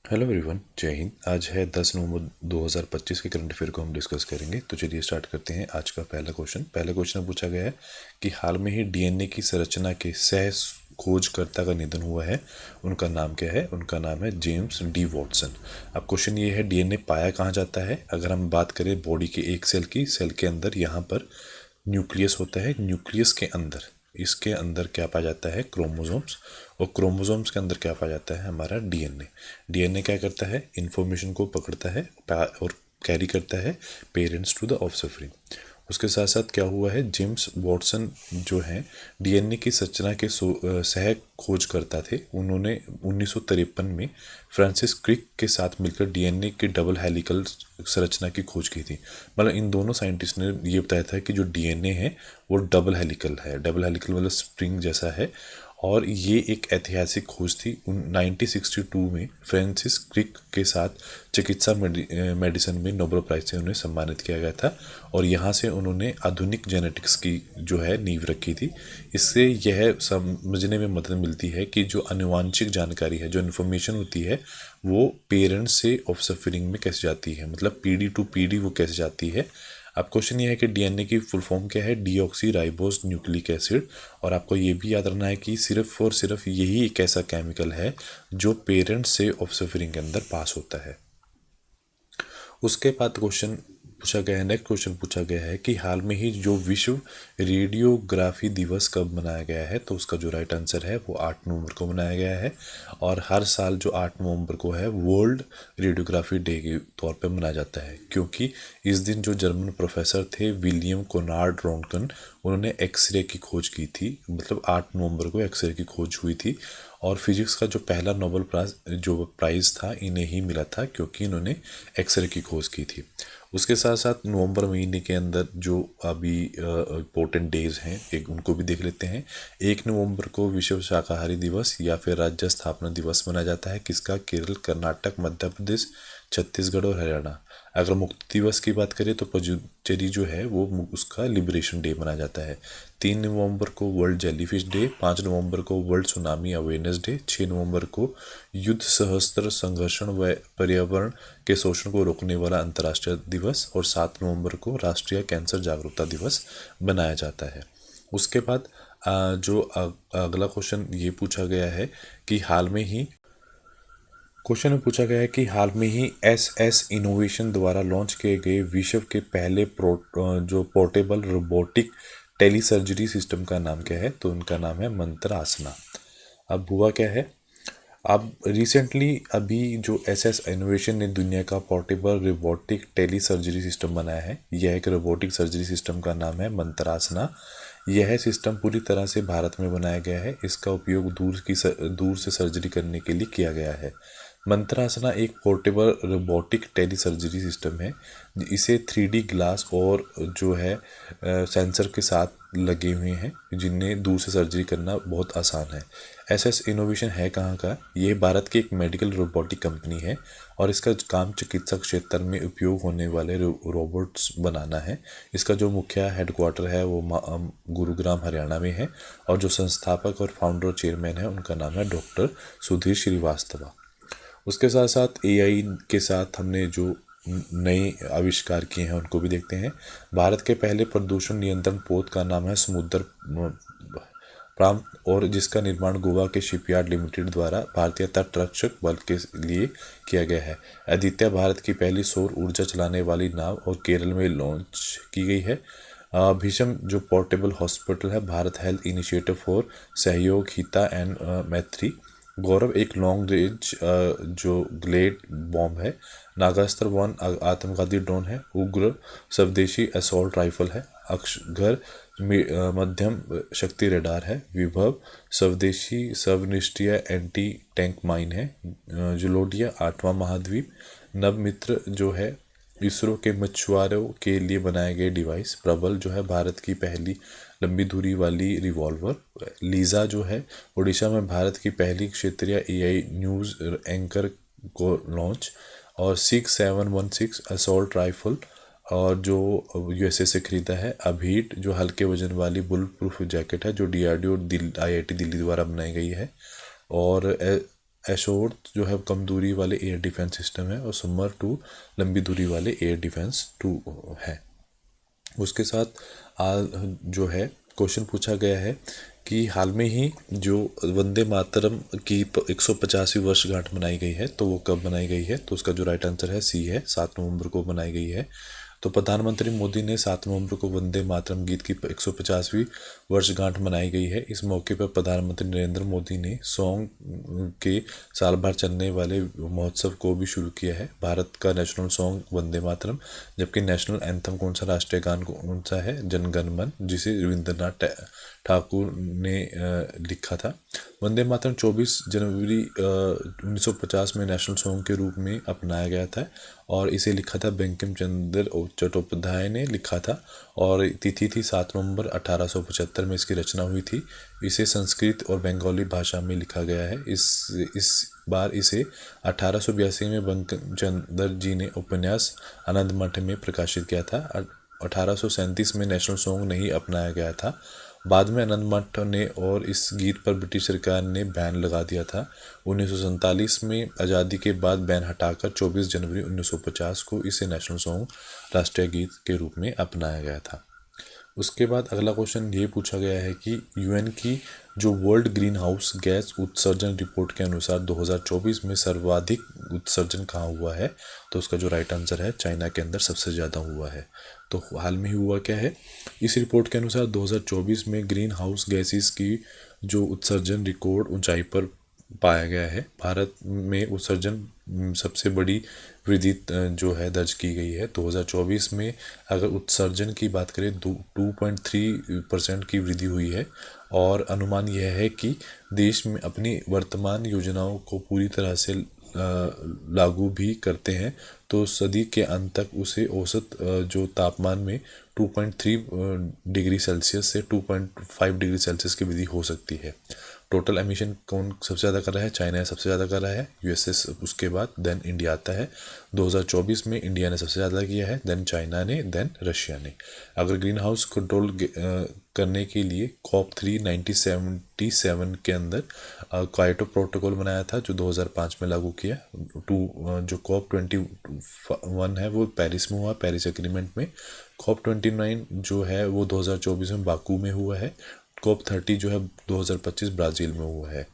Hello everyone, जय हिंद। आज है 10 नवंबर 2025 के करंट अफेयर को हम डिस्कस करेंगे। तो चलिए स्टार्ट करते हैं। आज का पहला क्वेश्चन में पूछा गया है कि हाल में ही डीएनए की संरचना के सह खोजकर्ता का निधन हुआ है। उनका नाम क्या है? उनका नाम है जेम्स डी वॉटसन। अब क्वेश्चन ये है, डीएनए पाया कहाँ जाता है? अगर हम बात करें बॉडी के एक सेल के अंदर, यहाँ पर न्यूक्लियस होता है। न्यूक्लियस के अंदर, इसके अंदर क्या पाया जाता है? क्रोमोसोम्स। और क्रोमोसोम्स के अंदर क्या पाया जाता है? हमारा डीएनए। डीएनए क्या करता है? इंफॉर्मेशन को पकड़ता है और कैरी करता है पेरेंट्स टू द ऑफस्प्रिंग। उसके साथ साथ क्या हुआ है, जेम्स वॉटसन जो हैं डीएनए की संरचना के सह खोजकर्ता थे। उन्होंने 1953 में फ्रांसिस क्रिक के साथ मिलकर डीएनए की डबल हेलिकल संरचना की खोज की थी। मतलब इन दोनों साइंटिस्ट ने ये बताया था कि जो डीएनए है वो डबल हेलिकल है। डबल हेलिकल मतलब स्प्रिंग जैसा है। और ये एक ऐतिहासिक खोज थी। 1962 में फ्रांसिस क्रिक के साथ चिकित्सा मेडिसिन में नोबेल प्राइज से उन्हें सम्मानित किया गया था। और यहाँ से उन्होंने आधुनिक जेनेटिक्स की जो है नींव रखी थी। इससे यह समझने में मदद मिलती है कि जो आनुवांशिक जानकारी है, जो इन्फॉर्मेशन होती है, वो पेरेंट्स से ऑफस्प्रिंग में कैसे जाती है, मतलब पीढ़ी टू पीढ़ी वो कैसे जाती है। अब क्वेश्चन ये है कि डीएनए की फुल फॉर्म क्या है? Deoxy ribose nucleic acid. और आपको ये भी याद रखना है कि सिर्फ और सिर्फ यही एक ऐसा केमिकल है जो पेरेंट्स से ऑफस्प्रिंग के अंदर पास होता है। उसके बाद नेक्स्ट क्वेश्चन पूछा गया है कि हाल में ही जो विश्व रेडियोग्राफी दिवस कब मनाया गया है? तो उसका जो राइट आंसर है वो 8 नवंबर को मनाया गया है। और हर साल जो 8 नवंबर को है वर्ल्ड रेडियोग्राफी डे के तौर पे मनाया जाता है, क्योंकि इस दिन जो जर्मन प्रोफेसर थे विलियम कोनार्ड रोन्टगन, उन्होंने एक्सरे की खोज की थी। मतलब 8 नवंबर को एक्सरे की खोज हुई थी। और फिजिक्स का जो पहला नोबेल प्राइज़ था इन्हें ही मिला था, क्योंकि इन्होंने एक्सरे की खोज की थी। उसके साथ साथ नवंबर महीने के अंदर जो अभी इम्पोर्टेंट डेज हैं एक उनको भी देख लेते हैं। 1 नवंबर को विश्व शाकाहारी दिवस या फिर राज्य स्थापना दिवस मनाया जाता है। किसका? केरल, कर्नाटक, मध्य प्रदेश, छत्तीसगढ़ और हरियाणा। अगर मुक्ति दिवस की बात करें तो पुडुचेरी जो है वो उसका लिबरेशन डे मनाया जाता है। 3 नवंबर को वर्ल्ड जेलीफिश डे, 5 नवंबर को वर्ल्ड सुनामी अवेयरनेस डे, 6 नवंबर को युद्ध सहस्त्र संघर्षण व पर्यावरण के शोषण को रोकने वाला अंतर्राष्ट्रीय दिवस, और 7 नवंबर को राष्ट्रीय कैंसर जागरूकता दिवस बनाया जाता है। उसके बाद अगला क्वेश्चन ये पूछा गया है कि क्वेश्चन में पूछा गया है कि हाल में ही एस इनोवेशन द्वारा लॉन्च किए गए विश्व के पहले जो portable robotic telesurgery system का नाम क्या है? तो उनका नाम है मंत्र आसना। अब हुआ क्या है, अब रिसेंटली अभी जो एस इनोवेशन ने दुनिया का portable robotic telesurgery system बनाया है। यह एक रोबोटिक सर्जरी सिस्टम का नाम है मंत्रासना। यह सिस्टम पूरी तरह से भारत में बनाया गया है। इसका उपयोग दूर से सर्जरी करने के लिए किया गया है। मंत्रासना एक portable robotic telesurgery system है। इसे 3D ग्लास और जो है सेंसर के साथ लगे हुए हैं, जिन्हें दूर से सर्जरी करना बहुत आसान है। एस इनोवेशन है कहाँ का? ये भारत की एक मेडिकल रोबोटिक कंपनी है। और इसका काम चिकित्सा क्षेत्र में उपयोग होने वाले रोबोट्स बनाना है। इसका जो मुख्य हेडक्वार्टर है वो गुरुग्राम हरियाणा में है। और जो संस्थापक और फाउंडर और चेयरमैन है उनका नाम है डॉक्टर सुधीर श्रीवास्तव। उसके साथ साथ एआई के साथ हमने जो नए आविष्कार किए हैं उनको भी देखते हैं। भारत के पहले प्रदूषण नियंत्रण पोत का नाम है समुद्र प्रांत, और जिसका निर्माण गोवा के शिपयार्ड लिमिटेड द्वारा भारतीय तट रक्षक बल के लिए किया गया है। आदित्य भारत की पहली सौर ऊर्जा चलाने वाली नाव और केरल में लॉन्च की गई है। भीषम जो पोर्टेबल हॉस्पिटल है भारत हेल्थ इनिशिएटिव फॉर सहयोग हिता एंड मैत्री। गौरव एक लॉन्ग रेंज जो ग्लेड बॉम्ब है। नागास्त्र 1 आत्मघाती ड्रोन है। उग्र स्वदेशी असॉल्ट राइफल है। अक्षघर मध्यम शक्ति रडार है। विभव स्वदेशी स्वनिष्ठीय एंटी टैंक माइन है। जुलोडिया 8वां महाद्वीप। नवमित्र जो है इसरो के मछुआरों के लिए बनाए गए डिवाइस। प्रबल जो है भारत की पहली लंबी दूरी वाली रिवॉल्वर। लीजा जो है उड़ीसा में भारत की पहली क्षेत्रीय एआई न्यूज़ एंकर को लॉन्च। और 6716 असॉल्ट राइफल और जो यूएसए से खरीदा है। अभीट जो हल्के वजन वाली बुल प्रूफ जैकेट है जो डीआरडीओ आईआईटी दिल्ली द्वारा बनाई गई है। और एशोर जो है कम दूरी वाले एयर डिफेंस सिस्टम है और समर 2 लंबी दूरी वाले एयर डिफेंस 2 है। उसके साथ जो है क्वेश्चन पूछा गया है कि हाल में ही जो वंदे मातरम की 150वीं वर्षगांठ मनाई गई है, तो वो कब मनाई गई है? तो उसका जो राइट आंसर है सी है, 7 नवंबर को मनाई गई है। तो प्रधानमंत्री मोदी ने 7 नवंबर को वंदे मातरम गीत की 150वीं वर्षगांठ मनाई गई है। इस मौके पर प्रधानमंत्री नरेंद्र मोदी ने सॉन्ग के साल भर चलने वाले महोत्सव को भी शुरू किया है। भारत का नेशनल सॉन्ग वंदे मातरम, जबकि नेशनल एंथम कौन सा, राष्ट्रीय गान कौन सा है? जन गण मन, जिसे रविंद्रनाथ ठाकुर ने लिखा था। वंदे मातरम 24 जनवरी 1950 में नेशनल सॉन्ग के रूप में अपनाया गया था और इसे लिखा था बंकिम चंद्र चट्टोपाध्याय ने लिखा था और तिथि थी 7 नवंबर 1875 में इसकी रचना हुई थी। इसे संस्कृत और बंगाली भाषा में लिखा गया है। इस बार इसे 1882 में बंकिम चंद्र जी ने उपन्यास आनंद मठ में प्रकाशित किया था। 1837 में नेशनल सॉन्ग नहीं अपनाया गया था। बाद में आनंद मठ ने और इस गीत पर ब्रिटिश सरकार ने बैन लगा दिया था। 1947 में आज़ादी के बाद बैन हटाकर 24 जनवरी 1950 को इसे नेशनल सॉन्ग, राष्ट्रीय गीत के रूप में अपनाया गया था। उसके बाद अगला क्वेश्चन ये पूछा गया है कि यूएन की जो वर्ल्ड ग्रीन हाउस गैस उत्सर्जन रिपोर्ट के अनुसार 2024 में सर्वाधिक उत्सर्जन कहाँ हुआ है? तो उसका जो राइट आंसर है, चाइना के अंदर सबसे ज़्यादा हुआ है। तो हाल में ही हुआ क्या है? इस रिपोर्ट के अनुसार 2024 में ग्रीन हाउस गैसेस की जो उत्सर्जन रिकॉर्ड ऊंचाई पर पाया गया है। भारत में उत्सर्जन सबसे बड़ी वृद्धि जो है दर्ज की गई है। 2024 में अगर उत्सर्जन की बात करें 2.3% की वृद्धि हुई है और अनुमान यह है कि देश में अपनी वर्तमान योजनाओं को पूरी तरह से लागू भी करते हैं तो सदी के अंत तक उसे औसत जो तापमान में 2.3 डिग्री सेल्सियस से 2.5 डिग्री सेल्सियस की वृद्धि हो सकती है। टोटल एमिशन कौन सबसे ज़्यादा कर रहा है? चाइना सबसे ज़्यादा कर रहा है, यूएसए उसके बाद देन इंडिया आता है। 2024 में इंडिया ने सबसे ज़्यादा किया है, देन चाइना ने, देन रशिया ने। अगर ग्रीन हाउस कंट्रोल करने के लिए COP3 1977 के अंदर क्योटो प्रोटोकॉल बनाया था जो 2005 में लागू किया। जो COP21 है वो पेरिस में हुआ, पेरिस एग्रीमेंट में। COP29 जो है वो 2024 में बाकू में हुआ है। COP30 जो है 2025 ब्राज़ील में हुआ है।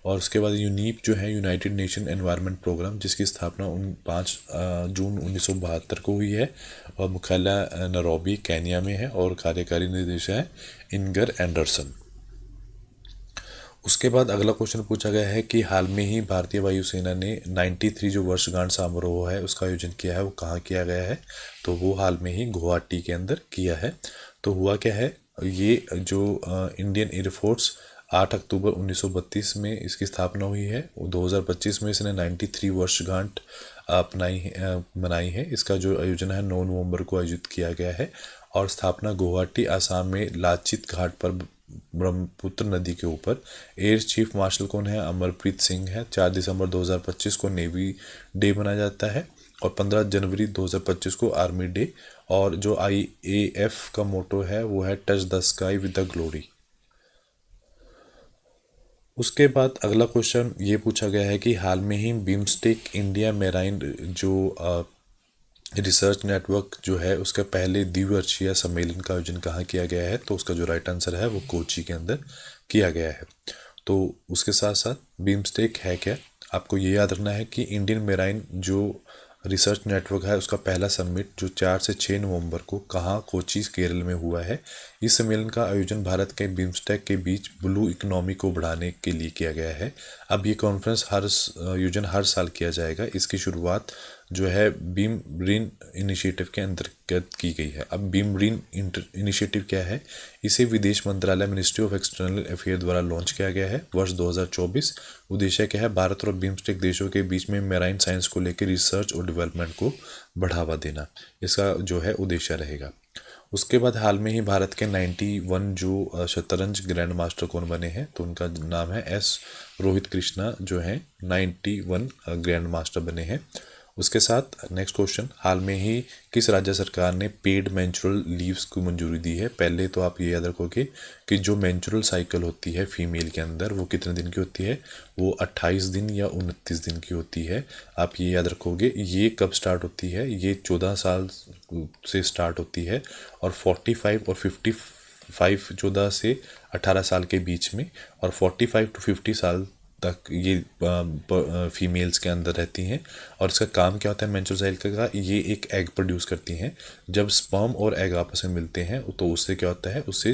और उसके बाद यूनीप जो है यूनाइटेड नेशन एनवायरनमेंट प्रोग्राम, जिसकी स्थापना 5 जून 1972 को हुई है और मुख्यालय नैरोबी केन्या में है और कार्यकारी निर्देशक है इनगर एंडरसन। उसके बाद अगला क्वेश्चन पूछा गया है कि हाल में ही भारतीय वायुसेना ने 93 जो वर्षगांठ समारोह है उसका आयोजन किया है, वो कहाँ किया गया है? तो वो हाल में ही गुवाहाटी के अंदर किया है। तो हुआ क्या है, ये जो इंडियन एयरफोर्स 8 अक्टूबर 1932 में इसकी स्थापना हुई है। 2025 में इसने 93 वर्षगांठ मनाई है। इसका जो आयोजन है 9 नवंबर को आयोजित किया गया है और स्थापना गुवाहाटी आसाम में लाचित घाट पर ब्रह्मपुत्र नदी के ऊपर। एयर चीफ मार्शल कौन है? अमरप्रीत सिंह है। 4 दिसंबर 2025 को नेवी डे मनाया जाता है और 15 जनवरी 2025 को आर्मी डे। और जो IAF का मोटो है वो है touch the sky with the glory. उसके बाद अगला क्वेश्चन ये पूछा गया है कि हाल में ही बिम्स्टेक इंडिया मेराइन जो रिसर्च नेटवर्क जो है उसका पहले द्विवर्षीय सम्मेलन का आयोजन कहाँ किया गया है? तो उसका जो राइट आंसर है वो कोची के अंदर किया गया है। तो उसके साथ साथ बिम्स्टेक है क्या, आपको ये याद रखना है कि इंडियन मेराइन जो रिसर्च नेटवर्क है उसका पहला समिट जो 4 से 6 नवंबर को कहाँ, कोची केरल में हुआ है। इस सम्मेलन का आयोजन भारत के बिम्स्टेक के बीच ब्लू इकोनॉमी को बढ़ाने के लिए किया गया है। अब ये कॉन्फ्रेंस आयोजन हर साल किया जाएगा। इसकी शुरुआत जो है बीम ग्रीन इनिशिएटिव के अंतर्गत की गई है। अब बीम ग्रीन इनिशिएटिव क्या है? इसे विदेश मंत्रालय मिनिस्ट्री ऑफ एक्सटर्नल अफेयर द्वारा लॉन्च किया गया है वर्ष 2024। उद्देश्य क्या है? भारत और बिम्स्टेक देशों के बीच में मैराइन साइंस को लेकर रिसर्च और डेवलपमेंट को बढ़ावा देना, इसका जो है उद्देश्य रहेगा। उसके बाद हाल में ही भारत के 91 जो शतरंज ग्रैंड मास्टर कौन बने हैं? तो उनका नाम है S रोहित कृष्णा जो है 91 ग्रैंड मास्टर बने हैं। उसके साथ नेक्स्ट क्वेश्चन, हाल में ही किस राज्य सरकार ने पेड मेंस्ट्रुअल लीव्स को मंजूरी दी है। पहले तो आप ये याद रखोगे कि जो मेंस्ट्रुअल साइकिल होती है फीमेल के अंदर वो कितने दिन की होती है, वो 28 दिन या 29 दिन की होती है। आप ये याद रखोगे। ये कब स्टार्ट होती है, ये 14 साल से स्टार्ट होती है और 45 और 55, 14 से 18 साल के बीच में, और 45 to 50 साल तक ये फीमेल्स के अंदर रहती हैं। और इसका काम क्या होता है मेंस्ट्रुअल साइकिल का, ये एक एग प्रोड्यूस करती हैं। जब स्पर्म और एग आपस में मिलते हैं तो उससे क्या होता है, उससे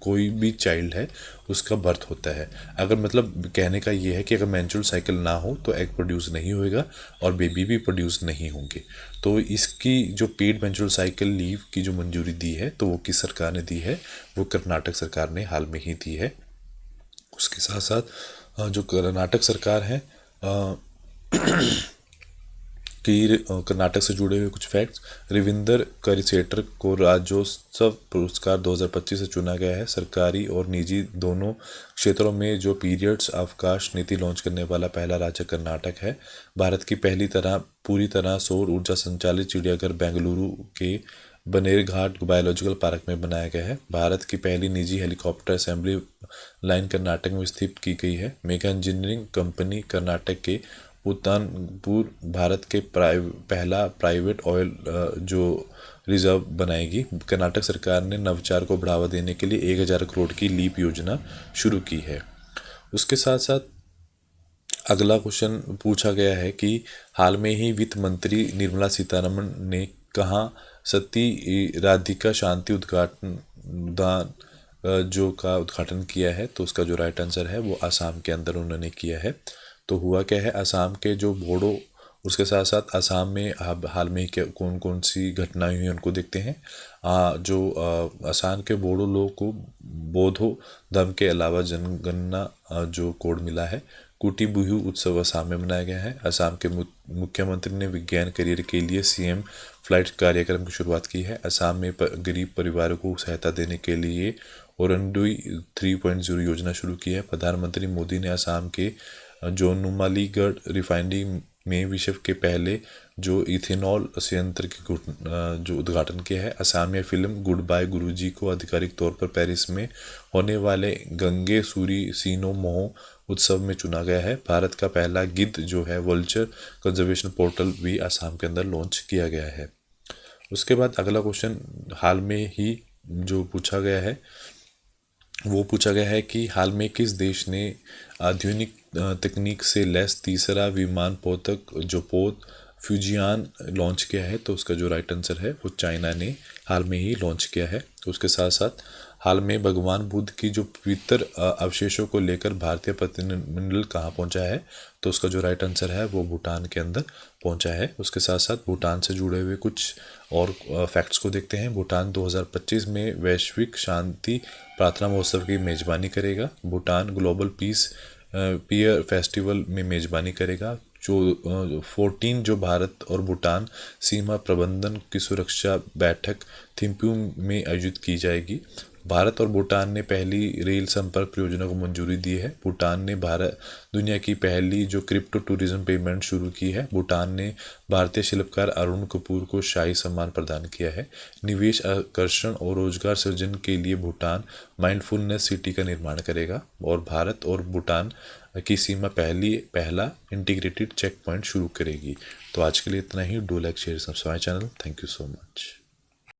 कोई भी चाइल्ड है उसका बर्थ होता है। अगर मतलब कहने का ये है कि अगर मेंस्ट्रुअल साइकिल ना हो तो एग प्रोड्यूस नहीं होएगा और बेबी भी प्रोड्यूस नहीं होंगे। तो इसकी जो पेड मेंस्ट्रुअल साइकिल लीव की जो मंजूरी दी है तो वो किस सरकार ने दी है, वो कर्नाटक सरकार ने हाल में ही दी है। उसके साथ साथ जो कर्नाटक सरकार है कि कर्नाटक से जुड़े हुए कुछ फैक्ट्स, रविंदर करिसेटर को राज्योत्सव पुरस्कार 2025 से चुना गया है। सरकारी और निजी दोनों क्षेत्रों में जो पीरियड्स अवकाश नीति लॉन्च करने वाला पहला राज्य कर्नाटक है। भारत की पहली पूरी तरह सौर ऊर्जा संचालित चिड़ियाघर बेंगलुरु के बनेरघाट बायोलॉजिकल पार्क में बनाया गया है। भारत की पहली निजी हेलीकॉप्टर असेंबली लाइन कर्नाटक में स्थित की गई है। मेगा इंजीनियरिंग कंपनी कर्नाटक के उद्यानपुर भारत के पहला प्राइवेट ऑयल जो रिजर्व बनाएगी। कर्नाटक सरकार ने नवाचार को बढ़ावा देने के लिए 1000 करोड़ की लीप योजना शुरू की है। उसके साथ साथ अगला क्वेश्चन पूछा गया है कि हाल में ही वित्त मंत्री निर्मला सीतारमण ने कहाँ सती राधिका शांति उद्यान जो का उद्घाटन किया है, तो उसका जो राइट आंसर है वो असम के अंदर उन्होंने किया है। तो हुआ क्या है, असम के जो बोडो, उसके साथ साथ असम में हाल में क्या कौन कौन सी घटनाएं हुई उनको देखते हैं। जो असम के बोडो लोगों को बोधो धर्म के अलावा जनगणना जो कोड मिला है। कुटी बिहू उत्सव असम में मनाया गया है। असम के मुख्यमंत्री ने विज्ञान करियर के लिए सीएम फ्लाइट कार्यक्रम की शुरुआत की है। असम में गरीब परिवारों को सहायता देने के लिए ओरंडुई 3.0 योजना शुरू की है। प्रधानमंत्री मोदी ने असम के जो नुमालीगढ़ रिफाइनरी में विश्व के पहले जो इथेनॉल संयंत्र की जो उद्घाटन किया है। असमिया फिल्म गुड बाय गुरुजी को आधिकारिक तौर पर पेरिस में होने वाले गंगे सूरी सीनो मोह उत्सव में चुना गया है। भारत का पहला गिद्ध जो है वल्चर कंजर्वेशन पोर्टल भी असम के अंदर लॉन्च किया गया है। उसके बाद अगला क्वेश्चन हाल में ही जो पूछा गया है वो पूछा गया है कि हाल में किस देश ने आधुनिक तकनीक से लैस तीसरा विमान पोत फ्यूजियान लॉन्च किया है। तो उसका जो राइट आंसर है वो चाइना ने हाल में ही लॉन्च किया है। उसके साथ साथ हाल में भगवान बुद्ध की जो पवित्र अवशेषों को लेकर भारतीय प्रतिनिधिमंडल कहाँ पहुँचा है, तो उसका जो राइट आंसर है वो भूटान के अंदर पहुँचा है। उसके साथ साथ भूटान से जुड़े हुए कुछ और फैक्ट्स को देखते हैं। भूटान 2025 में वैश्विक शांति प्रार्थना महोत्सव की मेज़बानी करेगा। Bhutan global piece peer festival में मेज़बानी करेगा। जो 14 जो भारत और भूटान सीमा प्रबंधन की सुरक्षा बैठक थिम्पू में आयोजित की जाएगी। भारत और भूटान ने पहली रेल संपर्क परियोजना को मंजूरी दी है। भूटान ने दुनिया की पहली जो क्रिप्टो टूरिज्म पेमेंट शुरू की है। भूटान ने भारतीय शिल्पकार अरुण कपूर को शाही सम्मान प्रदान किया है। निवेश आकर्षण और रोजगार सृजन के लिए भूटान माइंडफुलनेस सिटी का निर्माण करेगा। और भारत और भूटान की सीमा पहला इंटीग्रेटेड चेक पॉइंट शुरू करेगी। तो आज के लिए इतना ही। Do like share subscribe channel. Thank you so much.